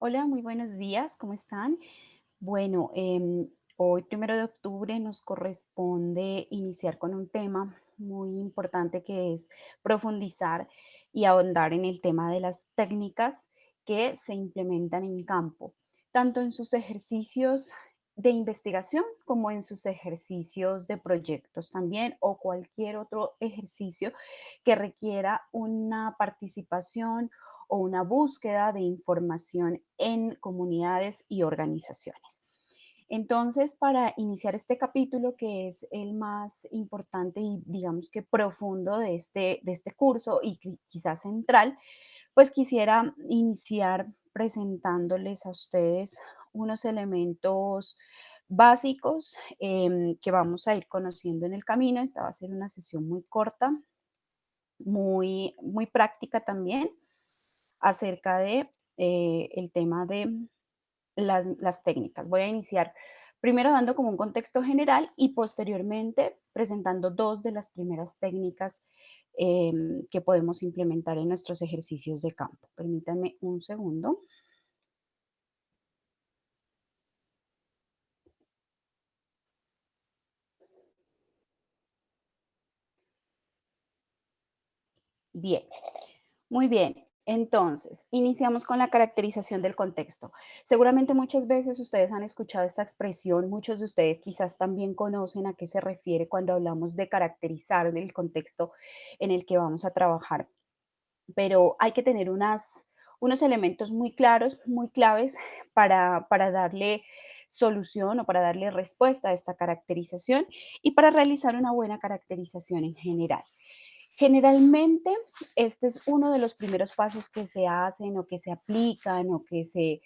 Hola, muy buenos días, ¿cómo están? Bueno, hoy, 1 de octubre, nos corresponde iniciar con un tema muy importante que es profundizar y ahondar en el tema de las técnicas que se implementan en campo, tanto en sus ejercicios de investigación como en sus ejercicios de proyectos también o cualquier otro ejercicio que requiera una participación o una búsqueda de información en comunidades y organizaciones. Entonces, para iniciar este capítulo, que es el más importante y digamos que profundo de este curso y quizás central, pues quisiera iniciar presentándoles a ustedes unos elementos básicos que vamos a ir conociendo en el camino. Esta va a ser una sesión muy corta, muy práctica también, acerca de el tema de las técnicas. Voy a iniciar primero dando como un contexto general y posteriormente presentando dos de las primeras técnicas que podemos implementar en nuestros ejercicios de campo. Permítanme un segundo. Bien. Muy bien, entonces, iniciamos con la caracterización del contexto. Seguramente muchas veces ustedes han escuchado esta expresión, muchos de ustedes quizás también conocen a qué se refiere cuando hablamos de caracterizar el contexto en el que vamos a trabajar, pero hay que tener unos elementos muy claros, muy claves para darle solución o para darle respuesta a esta caracterización y para realizar una buena caracterización en general. Generalmente, este es uno de los primeros pasos que se hacen o que se aplican o que se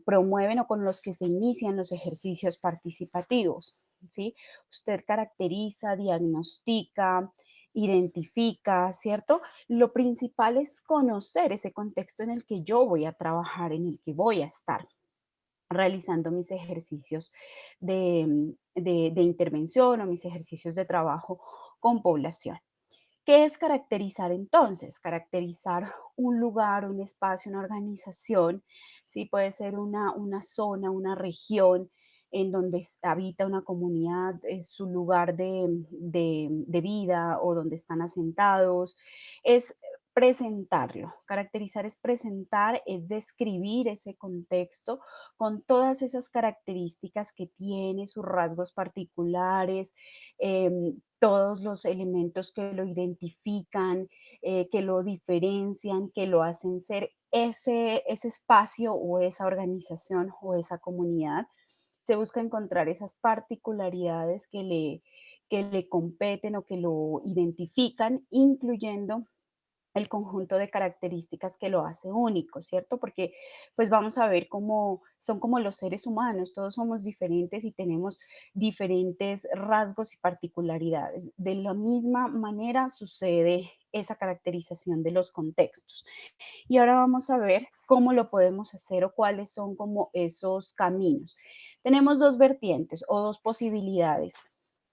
promueven o con los que se inician los ejercicios participativos, ¿sí? Usted caracteriza, diagnostica, identifica, ¿cierto? Lo principal es conocer ese contexto en el que yo voy a trabajar, en el que voy a estar realizando mis ejercicios de intervención o mis ejercicios de trabajo con población. ¿Qué es caracterizar entonces? Caracterizar un lugar, un espacio, una organización, sí, puede ser una zona, una región en donde habita una comunidad, es su lugar de vida o donde están asentados, es presentarlo. Caracterizar es presentar, es describir ese contexto con todas esas características que tiene, sus rasgos particulares, todos los elementos que lo identifican, que lo diferencian, que lo hacen ser ese espacio o esa organización o esa comunidad. Se busca encontrar esas particularidades que le competen o que lo identifican, incluyendo el conjunto de características que lo hace único, ¿cierto? Porque pues vamos a ver cómo son como los seres humanos, todos somos diferentes y tenemos diferentes rasgos y particularidades. De la misma manera sucede esa caracterización de los contextos. Y ahora vamos a ver cómo lo podemos hacer o cuáles son como esos caminos. Tenemos dos vertientes o dos posibilidades.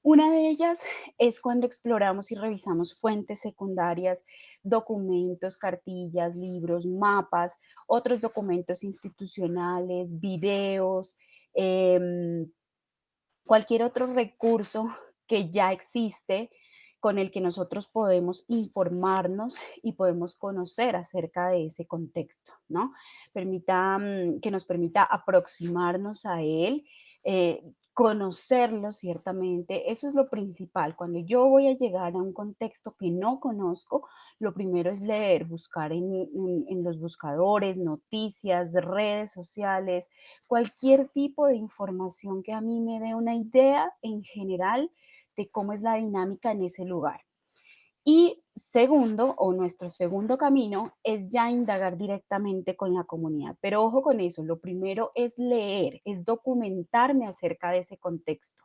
Una de ellas es cuando exploramos y revisamos fuentes secundarias, documentos, cartillas, libros, mapas, otros documentos institucionales, videos, em, cualquier otro recurso que ya existe con el que nosotros podemos informarnos y podemos conocer acerca de ese contexto, ¿no? Que nos permita aproximarnos a él, conocerlo ciertamente. Eso es lo principal. Cuando yo voy a llegar a un contexto que no conozco, lo primero es leer, buscar en los buscadores, noticias, redes sociales, cualquier tipo de información que a mí me dé una idea en general de cómo es la dinámica en ese lugar. Y segundo, o nuestro segundo camino, es ya indagar directamente con la comunidad. Pero ojo con eso, lo primero es leer, es documentarme acerca de ese contexto,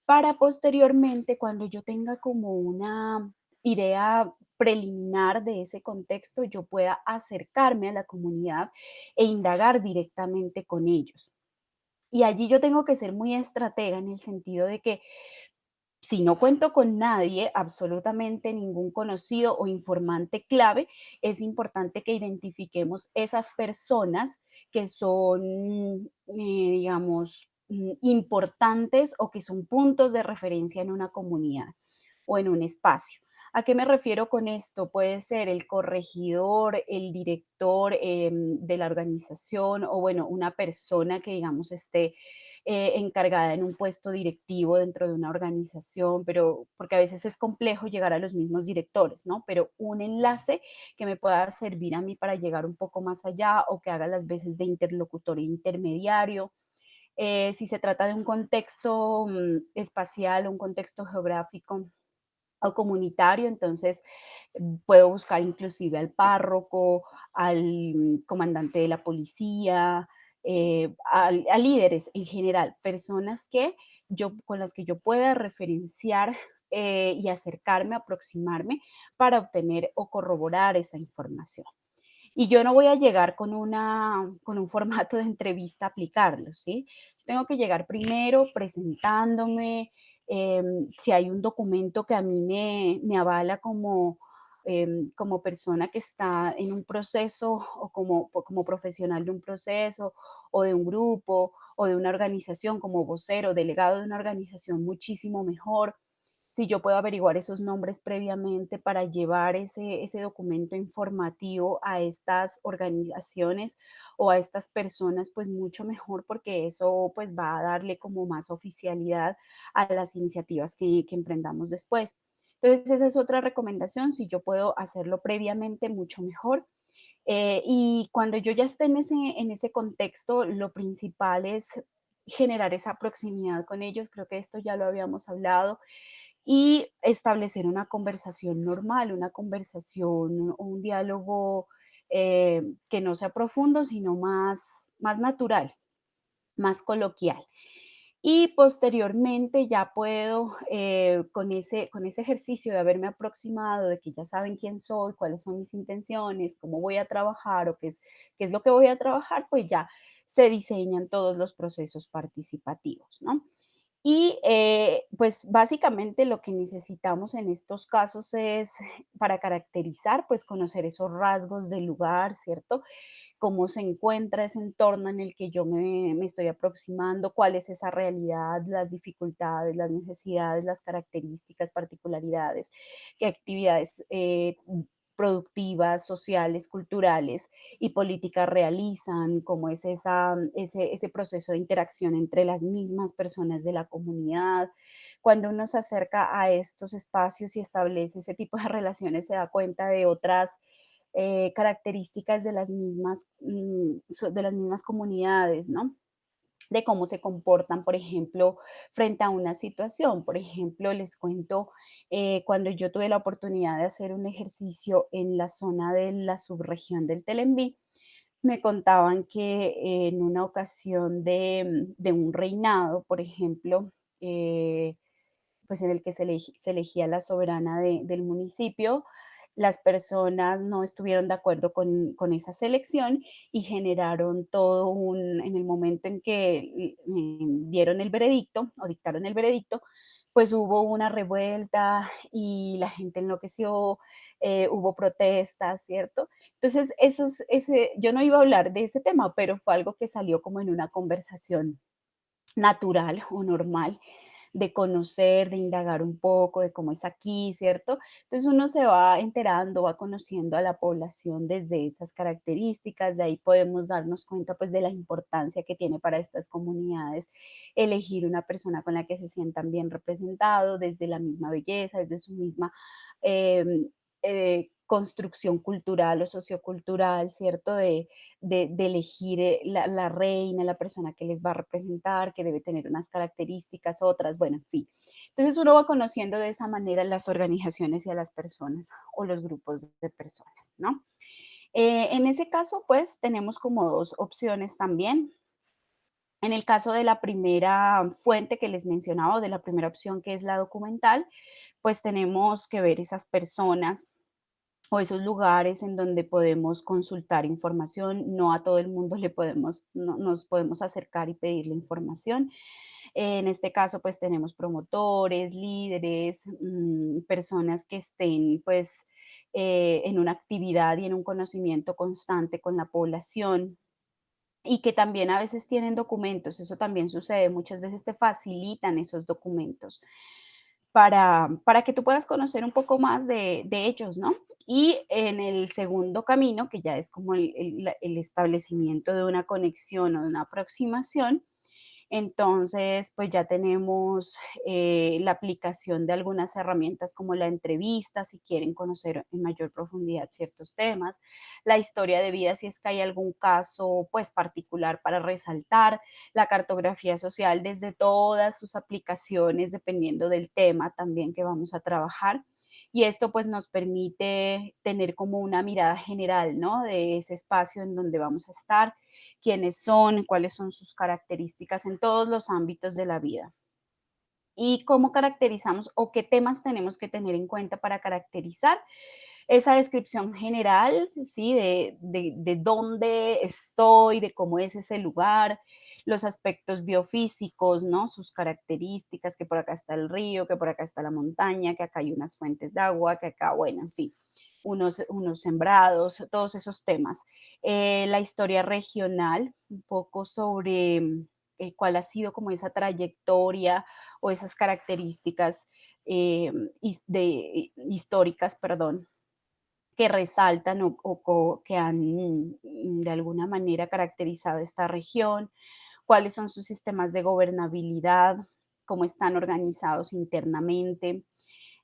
para posteriormente, cuando yo tenga como una idea preliminar de ese contexto, yo pueda acercarme a la comunidad e indagar directamente con ellos. Y allí yo tengo que ser muy estratega en el sentido de que Si no cuento con nadie, absolutamente ningún conocido o informante clave, es importante que identifiquemos esas personas que son, digamos, importantes o que son puntos de referencia en una comunidad o en un espacio. ¿A qué me refiero con esto? Puede ser el corregidor, el director de la organización o, bueno, una persona que, digamos, esté encargada en un puesto directivo dentro de una organización, pero porque a veces es complejo llegar a los mismos directores, ¿no? Pero un enlace que me pueda servir a mí para llegar un poco más allá o que haga las veces de interlocutor intermediario. Si se trata de un contexto espacial, un contexto geográfico, o comunitario, entonces puedo buscar inclusive al párroco, al comandante de la policía, a líderes en general, personas que con las que yo pueda referenciar y acercarme, aproximarme para obtener o corroborar esa información. Y yo no voy a llegar con un formato de entrevista a aplicarlo, ¿sí? Tengo que llegar primero presentándome, si hay un documento que a mí me avala como, como persona que está en un proceso o como profesional de un proceso o de un grupo o de una organización como vocero, delegado de una organización, muchísimo mejor. Si yo puedo averiguar esos nombres previamente para llevar ese documento informativo a estas organizaciones o a estas personas, pues mucho mejor, porque eso pues va a darle como más oficialidad a las iniciativas que emprendamos después. Entonces, esa es otra recomendación. Si yo puedo hacerlo previamente, mucho mejor. Y cuando yo ya esté en ese contexto, lo principal es generar esa proximidad con ellos. Creo que esto ya lo habíamos hablado y establecer una conversación normal, una conversación o un diálogo que no sea profundo, sino más natural, más coloquial. Y posteriormente ya puedo, con ese ejercicio de haberme aproximado, de que ya saben quién soy, cuáles son mis intenciones, cómo voy a trabajar o qué es lo que voy a trabajar, pues ya se diseñan todos los procesos participativos, ¿no? Y, pues, básicamente lo que necesitamos en estos casos es, para caracterizar, pues, conocer esos rasgos del lugar, ¿cierto? Cómo se encuentra ese entorno en el que yo me estoy aproximando, cuál es esa realidad, las dificultades, las necesidades, las características, particularidades, qué actividades productivas, sociales, culturales y políticas realizan, cómo es ese proceso de interacción entre las mismas personas de la comunidad. Cuando uno se acerca a estos espacios y establece ese tipo de relaciones, se da cuenta de otras características de de las mismas comunidades, ¿no? De cómo se comportan, por ejemplo, frente a una situación. Por ejemplo, les cuento, cuando yo tuve la oportunidad de hacer un ejercicio en la zona de la subregión del Telenví, me contaban que en una ocasión de un reinado, por ejemplo, pues en el que se elegía la soberana del municipio, las personas no estuvieron de acuerdo con esa selección y generaron todo en el momento en que dieron el veredicto o dictaron el veredicto, pues hubo una revuelta y la gente enloqueció, hubo protestas, ¿cierto? Entonces, yo no iba a hablar de ese tema, pero fue algo que salió como en una conversación natural o normal de conocer, de indagar un poco de cómo es aquí, ¿cierto? Entonces uno se va enterando, va conociendo a la población desde esas características, de ahí podemos darnos cuenta pues de la importancia que tiene para estas comunidades elegir una persona con la que se sientan bien representados, desde la misma belleza, desde su misma em, construcción cultural o sociocultural, ¿cierto? De elegir la reina, la persona que les va a representar, que debe tener unas características, otras, bueno, en fin. Entonces uno va conociendo de esa manera las organizaciones y a las personas o los grupos de personas, ¿no? En ese caso, pues tenemos como dos opciones también. En el caso de la primera fuente que les mencionaba, o de la primera opción que es la documental, pues tenemos que ver esas personas o esos lugares en donde podemos consultar información. No a todo el mundo le podemos, no, nos podemos acercar y pedirle información. En este caso, pues tenemos promotores, líderes, personas que estén pues en una actividad y en un conocimiento constante con la población y que también a veces tienen documentos, eso también sucede, muchas veces te facilitan esos documentos para que tú puedas conocer un poco más de ellos, ¿no? Y en el segundo camino, que ya es como el establecimiento de una conexión o de una aproximación, entonces, pues ya tenemos la aplicación de algunas herramientas como la entrevista, si quieren conocer en mayor profundidad ciertos temas, la historia de vida, si es que hay algún caso pues particular para resaltar, la cartografía social desde todas sus aplicaciones, dependiendo del tema también que vamos a trabajar. Y esto pues nos permite tener como una mirada general, ¿no? De ese espacio en donde vamos a estar, quiénes son, cuáles son sus características en todos los ámbitos de la vida. Y cómo caracterizamos o qué temas tenemos que tener en cuenta para caracterizar esa descripción general, ¿sí? De dónde estoy, de cómo es ese lugar, los aspectos biofísicos, ¿no? Sus características, que por acá está el río, que por acá está la montaña, que acá hay unas fuentes de agua, que acá, bueno, en fin, unos sembrados, todos esos temas. La historia regional, un poco sobre cuál ha sido como esa trayectoria o esas características históricas, perdón, que resaltan o que han de alguna manera caracterizado esta región, cuáles son sus sistemas de gobernabilidad, cómo están organizados internamente,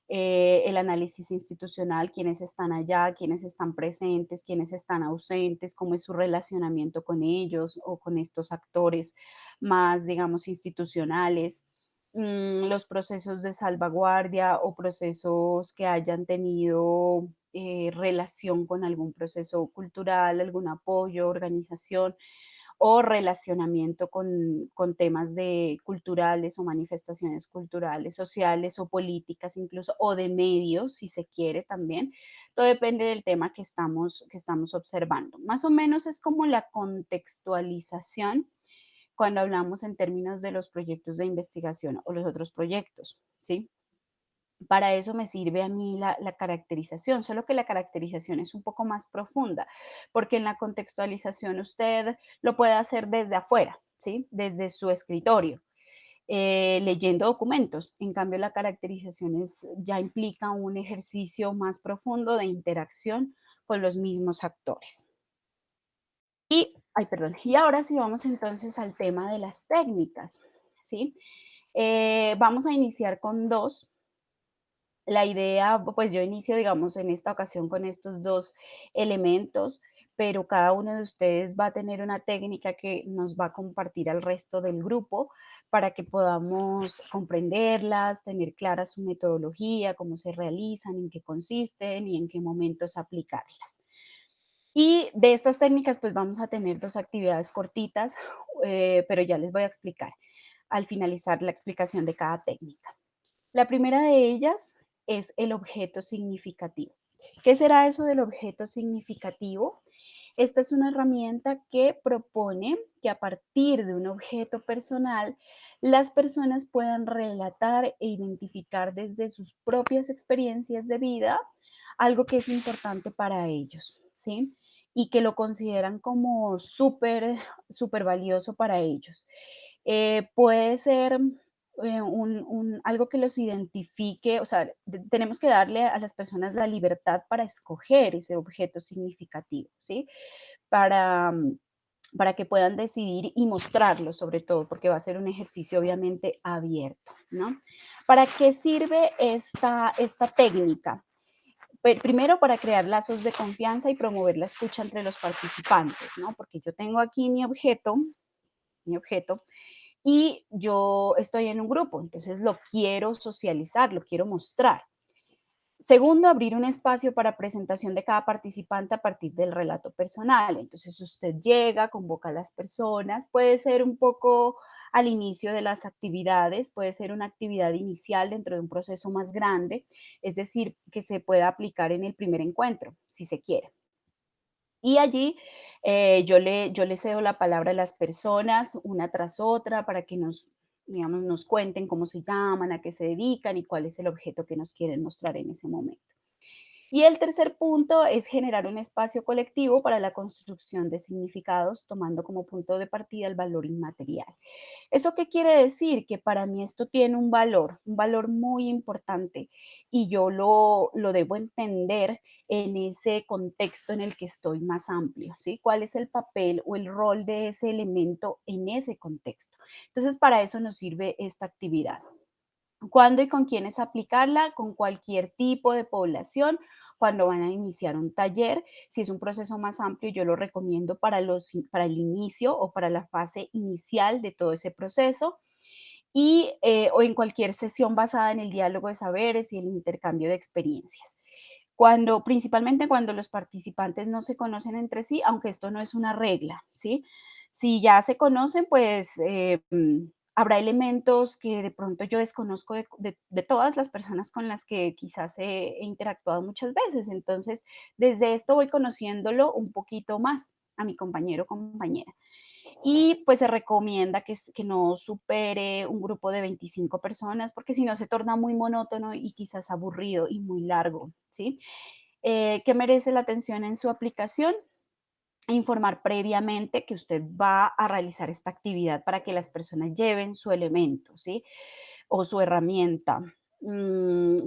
el análisis institucional, quiénes están allá, quiénes están presentes, quiénes están ausentes, cómo es su relacionamiento con ellos o con estos actores más, digamos, institucionales, los procesos de salvaguardia o procesos que hayan tenido relación con algún proceso cultural, algún apoyo, organización o relacionamiento con temas de culturales o manifestaciones culturales, sociales o políticas incluso, o de medios, si se quiere también. Todo depende del tema que estamos observando. Más o menos es como la contextualización cuando hablamos en términos de los proyectos de investigación o los otros proyectos, ¿sí? Para eso me sirve a mí la caracterización, solo que la caracterización es un poco más profunda, porque en la contextualización usted lo puede hacer desde afuera, ¿sí? Desde su escritorio, leyendo documentos. En cambio, la caracterización ya implica un ejercicio más profundo de interacción con los mismos actores. Ay, perdón. Y ahora sí vamos entonces al tema de las técnicas, ¿sí? Vamos a iniciar con dos. La idea, pues yo inicio, digamos, en esta ocasión con estos 2 elementos, pero cada uno de ustedes va a tener una técnica que nos va a compartir al resto del grupo para que podamos comprenderlas, tener clara su metodología, cómo se realizan, en qué consisten y en qué momentos aplicarlas. Y de estas técnicas, pues vamos a tener 2 actividades cortitas, pero ya les voy a explicar al finalizar la explicación de cada técnica. La primera de ellas es el objeto significativo. ¿Qué será eso del objeto significativo? Esta es una herramienta que propone que a partir de un objeto personal, las personas puedan relatar e identificar desde sus propias experiencias de vida algo que es importante para ellos, ¿sí? Y que lo consideran como súper, súper valioso para ellos. Puede ser algo que los identifique, o sea, tenemos que darle a las personas la libertad para escoger ese objeto significativo, ¿sí? Para, para que puedan decidir y mostrarlo sobre todo, porque va a ser un ejercicio obviamente abierto, ¿no? ¿Para qué sirve esta técnica? Primero, para crear lazos de confianza y promover la escucha entre los participantes, ¿no? Porque yo tengo aquí mi objeto, y yo estoy en un grupo, entonces lo quiero socializar, lo quiero mostrar. Segundo, abrir un espacio para presentación de cada participante a partir del relato personal. Entonces usted llega, convoca a las personas, puede ser un poco al inicio de las actividades, puede ser una actividad inicial dentro de un proceso más grande, es decir, que se pueda aplicar en el primer encuentro, si se quiere. Y allí yo le cedo la palabra a las personas una tras otra para que nos digamos, nos cuenten cómo se llaman, a qué se dedican y cuál es el objeto que nos quieren mostrar en ese momento. Y el tercer punto es generar un espacio colectivo para la construcción de significados, tomando como punto de partida el valor inmaterial. ¿Eso qué quiere decir? Que para mí esto tiene un valor muy importante y yo lo debo entender en ese contexto en el que estoy más amplio, ¿sí? ¿Cuál es el papel o el rol de ese elemento en ese contexto? Entonces, para eso nos sirve esta actividad. ¿Cuándo y con quiénes aplicarla? Con cualquier tipo de población. Cuando van a iniciar un taller, si es un proceso más amplio, yo lo recomiendo para el inicio o para la fase inicial de todo ese proceso y, o en cualquier sesión basada en el diálogo de saberes y el intercambio de experiencias. Principalmente cuando los participantes no se conocen entre sí, aunque esto no es una regla, ¿sí? Si ya se conocen, pues habrá elementos que de pronto yo desconozco de todas las personas con las que quizás he interactuado muchas veces. Entonces, desde esto voy conociéndolo un poquito más a mi compañero o compañera. Y pues se recomienda que no supere un grupo de 25 personas, porque si no se torna muy monótono y quizás aburrido y muy largo, ¿sí? ¿Qué merece la atención en su aplicación? Informar previamente que usted va a realizar esta actividad para que las personas lleven su elemento, ¿sí? O su herramienta,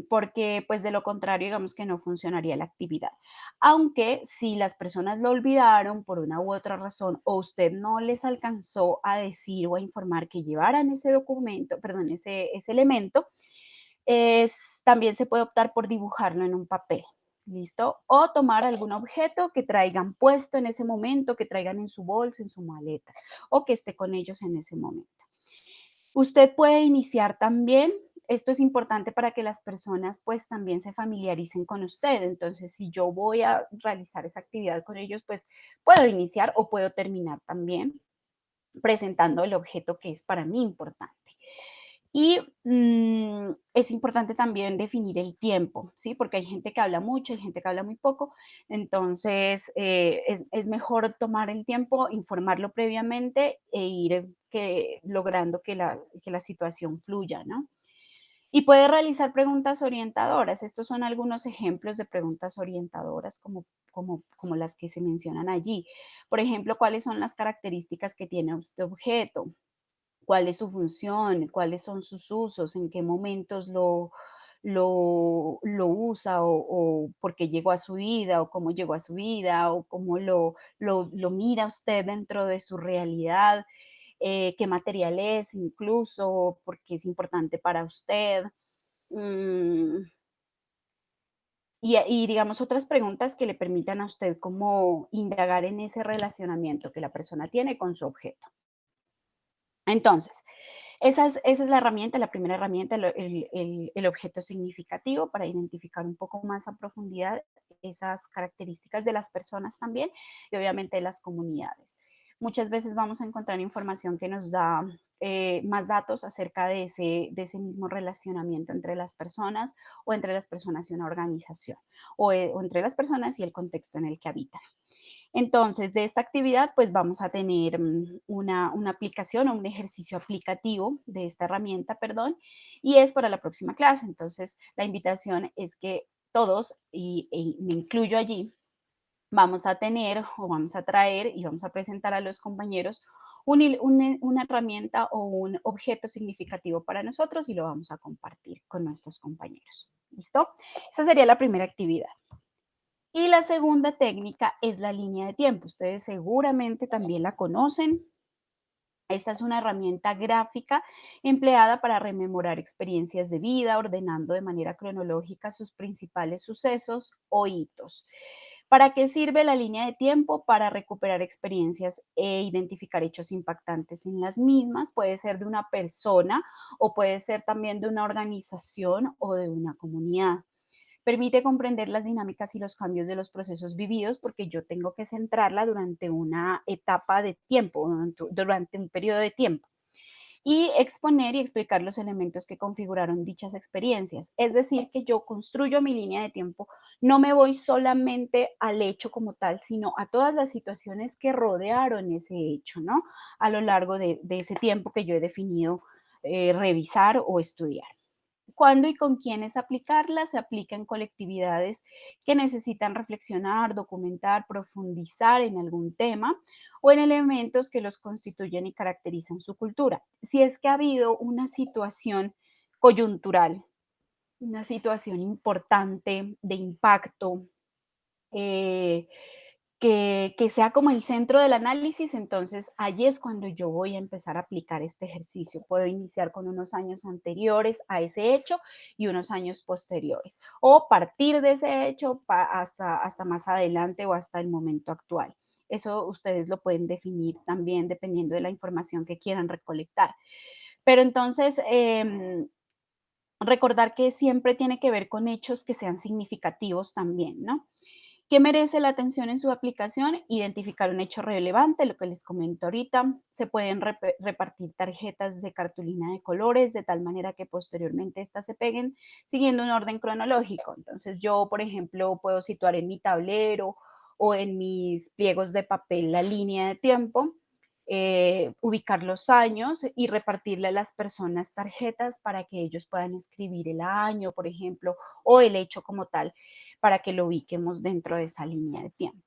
porque pues de lo contrario, digamos que no funcionaría la actividad. Aunque si las personas lo olvidaron por una u otra razón o usted no les alcanzó a decir o a informar que llevaran ese documento, perdón, ese elemento, también se puede optar por dibujarlo en un papel. ¿Listo? O tomar algún objeto que traigan puesto en ese momento, que traigan en su bolsa, en su maleta, o que esté con ellos en ese momento. Usted puede iniciar también, esto es importante para que las personas pues también se familiaricen con usted. Entonces, si yo voy a realizar esa actividad con ellos, pues puedo iniciar o puedo terminar también presentando el objeto que es para mí importante. Y es importante también definir el tiempo, ¿sí? Porque hay gente que habla mucho, hay gente que habla muy poco. Entonces, es mejor tomar el tiempo, informarlo previamente e ir logrando que la situación fluya, ¿no? Y puede realizar preguntas orientadoras. Estos son algunos ejemplos de preguntas orientadoras como las que se mencionan allí. Por ejemplo, ¿cuáles son las características que tiene este objeto? ¿Cuál es su función? ¿Cuáles son sus usos? ¿En qué momentos lo usa o por qué llegó a su vida o cómo llegó a su vida o cómo lo mira usted dentro de su realidad? ¿Qué material es incluso? ¿Por qué es importante para usted? Mm, y digamos otras preguntas que le permitan a usted como indagar en ese relacionamiento que la persona tiene con su objeto. Entonces, esa es la herramienta, la primera herramienta, el objeto significativo para identificar un poco más a profundidad esas características de las personas también y obviamente de las comunidades. Muchas veces vamos a encontrar información que nos da más datos acerca de ese mismo relacionamiento entre las personas o entre las personas y una organización o entre las personas y el contexto en el que habitan. Entonces, de esta actividad, pues vamos a tener una aplicación o un ejercicio aplicativo de esta herramienta, perdón, y es para la próxima clase. Entonces, la invitación es que todos, y me incluyo allí, vamos a tener o vamos a traer y vamos a presentar a los compañeros una herramienta o un objeto significativo para nosotros y lo vamos a compartir con nuestros compañeros. ¿Listo? Esa sería la primera actividad. Y la segunda técnica es la línea de tiempo. Ustedes seguramente también la conocen. Esta es una herramienta gráfica empleada para rememorar experiencias de vida, ordenando de manera cronológica sus principales sucesos o hitos. ¿Para qué sirve la línea de tiempo? Para recuperar experiencias e identificar hechos impactantes en las mismas. Puede ser de una persona o puede ser también de una organización o de una comunidad. Permite comprender las dinámicas y los cambios de los procesos vividos porque yo tengo que centrarla durante una etapa de tiempo, durante un periodo de tiempo y exponer y explicar los elementos que configuraron dichas experiencias. Es decir, que yo construyo mi línea de tiempo, no me voy solamente al hecho como tal, sino a todas las situaciones que rodearon ese hecho, ¿no? A lo largo de ese tiempo que yo he definido revisar o estudiar. ¿Cuándo y con quiénes aplicarla? Se aplica en colectividades que necesitan reflexionar, documentar, profundizar en algún tema o en elementos que los constituyen y caracterizan su cultura. Si es que ha habido una situación coyuntural, una situación importante de impacto, eh, que sea como el centro del análisis, entonces allí es cuando yo voy a empezar a aplicar este ejercicio. Puedo iniciar con unos años anteriores a ese hecho y unos años posteriores, o partir de ese hecho hasta más adelante o hasta el momento actual. Eso ustedes lo pueden definir también dependiendo de la información que quieran recolectar. Pero entonces, recordar que siempre tiene que ver con hechos que sean significativos también, ¿no? ¿Qué merece la atención en su aplicación? Identificar un hecho relevante, lo que les comento ahorita. Se pueden repartir tarjetas de cartulina de colores de tal manera que posteriormente estas se peguen siguiendo un orden cronológico. Entonces yo, por ejemplo, puedo situar en mi tablero o en mis pliegos de papel la línea de tiempo, ubicar los años y repartirle a las personas tarjetas para que ellos puedan escribir el año, por ejemplo, o el hecho como tal para que lo ubiquemos dentro de esa línea de tiempo.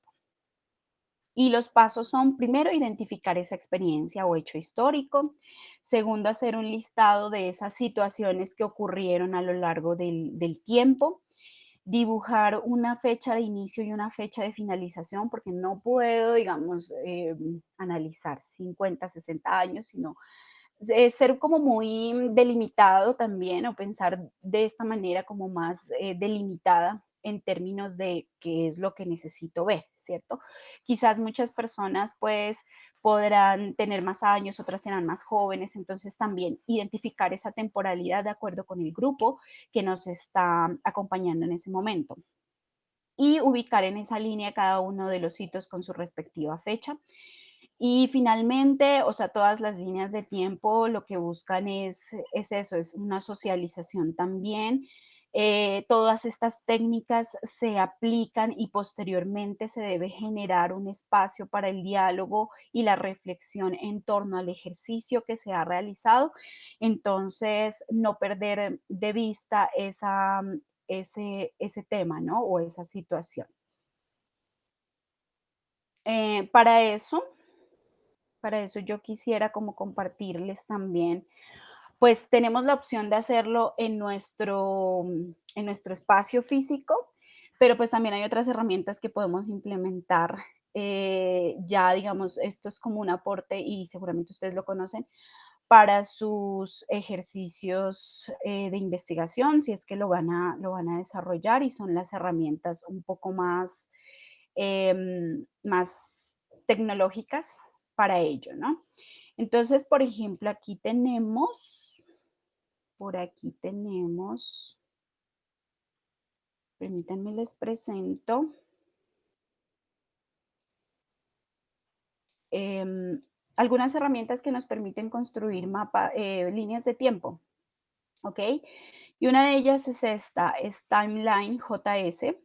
Y los pasos son, primero, identificar esa experiencia o hecho histórico. Segundo, hacer un listado de esas situaciones que ocurrieron a lo largo del tiempo. Dibujar una fecha de inicio y una fecha de finalización, porque no puedo, digamos, analizar 50, 60 años, sino ser como muy delimitado también o pensar de esta manera como más delimitada en términos de qué es lo que necesito ver, ¿cierto? Quizás muchas personas pues podrán tener más años, otras serán más jóvenes, entonces también identificar esa temporalidad de acuerdo con el grupo que nos está acompañando en ese momento y ubicar en esa línea cada uno de los hitos con su respectiva fecha. Y finalmente, o sea, todas las líneas de tiempo lo que buscan es eso, es una socialización también. Todas estas técnicas se aplican y posteriormente se debe generar un espacio para el diálogo y la reflexión en torno al ejercicio que se ha realizado. Entonces, no perder de vista ese tema, ¿no? O esa situación. Para eso, yo quisiera como compartirles también, pues tenemos la opción de hacerlo en nuestro espacio físico, pero pues también hay otras herramientas que podemos implementar. Ya digamos, esto es como un aporte y seguramente ustedes lo conocen para sus ejercicios de investigación, si es que lo van a desarrollar y son las herramientas un poco más más tecnológicas para ello, ¿no? Entonces, por ejemplo, por aquí tenemos, permítanme les presento, em, algunas herramientas que nos permiten construir líneas de tiempo, ¿ok? Y una de ellas es esta, es Timeline JS.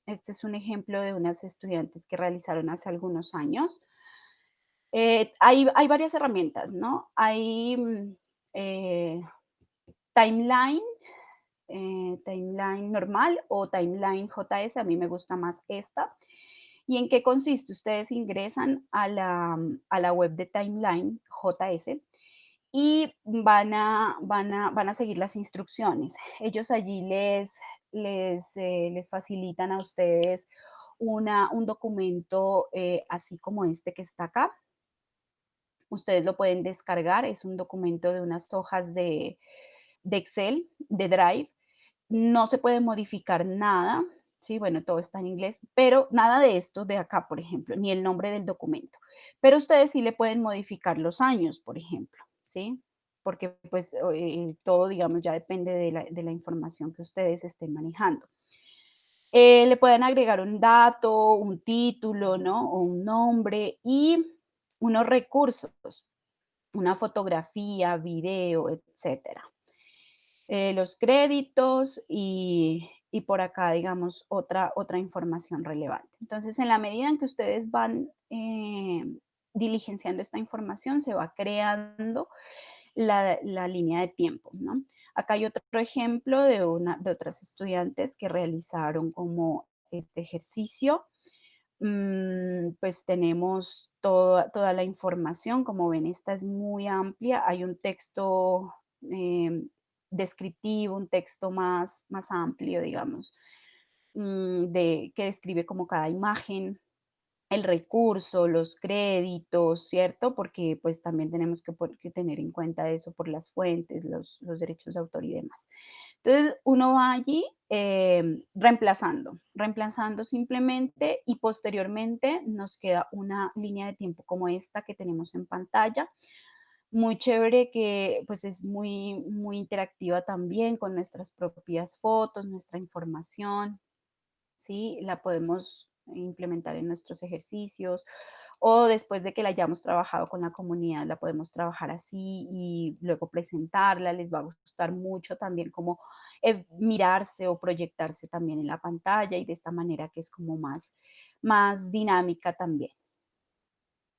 Este es un ejemplo de unas estudiantes que realizaron hace algunos años. Hay varias herramientas, ¿no? Hay eh, timeline, timeline normal o timeline JS, a mí me gusta más esta. ¿Y en qué consiste? Ustedes ingresan a la web de Timeline JS y van a seguir las instrucciones. Ellos allí les facilitan a ustedes un documento así como este que está acá. Ustedes lo pueden descargar, es un documento de unas hojas de Excel, de Drive. No se puede modificar nada, ¿sí? Bueno, todo está en inglés, pero nada de esto de acá, por ejemplo, ni el nombre del documento. Pero ustedes sí le pueden modificar los años, por ejemplo, ¿sí? Porque pues todo, digamos, ya depende de la información que ustedes estén manejando. Le pueden agregar un dato, un título, ¿no? O un nombre y unos recursos, una fotografía, video, etcétera. Los créditos y por acá, digamos, otra información relevante. Entonces, en la medida en que ustedes van diligenciando esta información, se va creando la línea de tiempo, ¿no? Acá hay otro ejemplo de otras estudiantes que realizaron como este ejercicio. Pues tenemos toda la información, como ven, esta es muy amplia, hay un texto descriptivo, un texto más amplio, digamos, que describe como cada imagen, el recurso, los créditos, ¿cierto? Porque pues también tenemos que tener en cuenta eso por las fuentes, los derechos de autor y demás. Entonces, uno va allí reemplazando simplemente y posteriormente nos queda una línea de tiempo como esta que tenemos en pantalla. Muy chévere que pues es muy interactiva también con nuestras propias fotos, nuestra información, ¿sí? La podemos implementar en nuestros ejercicios o después de que la hayamos trabajado con la comunidad, la podemos trabajar así y luego presentarla. Les va a gustar mucho también como mirarse o proyectarse también en la pantalla y de esta manera que es como más dinámica también.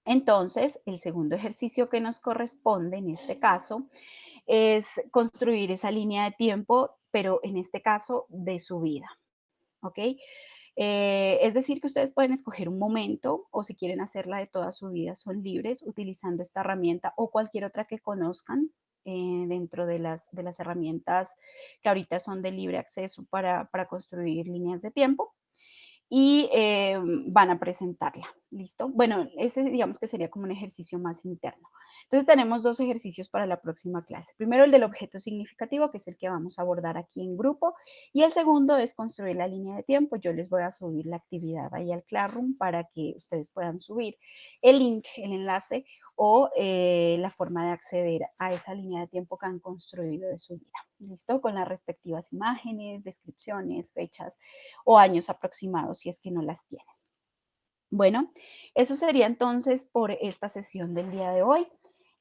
Entonces, el segundo ejercicio que nos corresponde en este caso es construir esa línea de tiempo, pero en este caso de su vida. ¿Ok? Es decir, que ustedes pueden escoger un momento o si quieren hacerla de toda su vida, son libres utilizando esta herramienta o cualquier otra que conozcan dentro de las herramientas que ahorita son de libre acceso para construir líneas de tiempo y van a presentarla, ¿listo? Bueno, ese digamos que sería como un ejercicio más interno. Entonces tenemos dos ejercicios para la próxima clase. Primero el del objeto significativo, que es el que vamos a abordar aquí en grupo, y el segundo es construir la línea de tiempo. Yo les voy a subir la actividad ahí al Classroom para que ustedes puedan subir el link, el enlace o la forma de acceder a esa línea de tiempo que han construido de su vida. ¿Listo? Con las respectivas imágenes, descripciones, fechas o años aproximados si es que no las tienen. Bueno, eso sería entonces por esta sesión del día de hoy.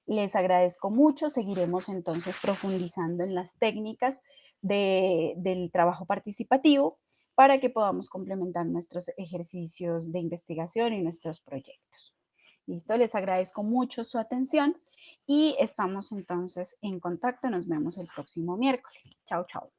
Les agradezco mucho. Seguiremos entonces profundizando en las técnicas del trabajo participativo para que podamos complementar nuestros ejercicios de investigación y nuestros proyectos. Listo, les agradezco mucho su atención y estamos entonces en contacto. Nos vemos el próximo miércoles. Chao, chao.